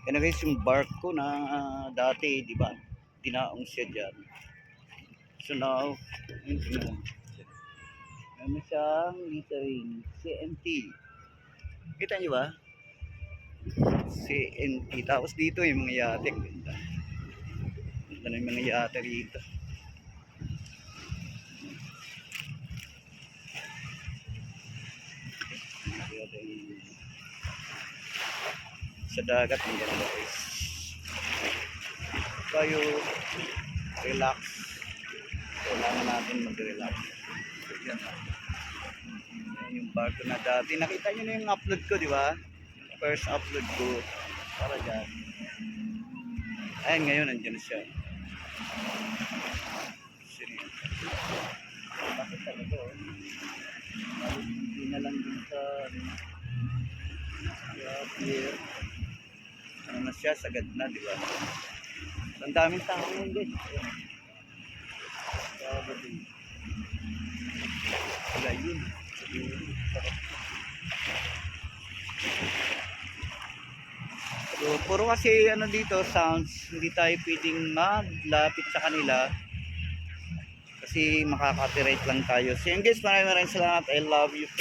Yan na guys yung barko na dati, di ba? Tinaong siya dyan. So now, ano siyang littering CNT. Kita nyo ba? CNT. Tapos dito yung mga yate. Ganda. Ganda na yung mga yate dito. Sa dagat ang ganda guys. Tayo relax. Kailangan natin mag-relax. Yan na. Yan yung barko na dati. Nakita nyo na yung upload ko, di ba? First upload ko. Para dyan. Ayun, ngayon nandiyan na siya. Bakit talaga oh. Hindi na lang din sa pier. Ano na siya, sagad na, di ba? Ang daming tao ngayon guys. Wala yun. So, puro kasi ano dito, sounds, hindi tayo pwedeng maglapit sa kanila kasi makaka-copyright lang tayo. So yun guys, maraming salamat. I love you.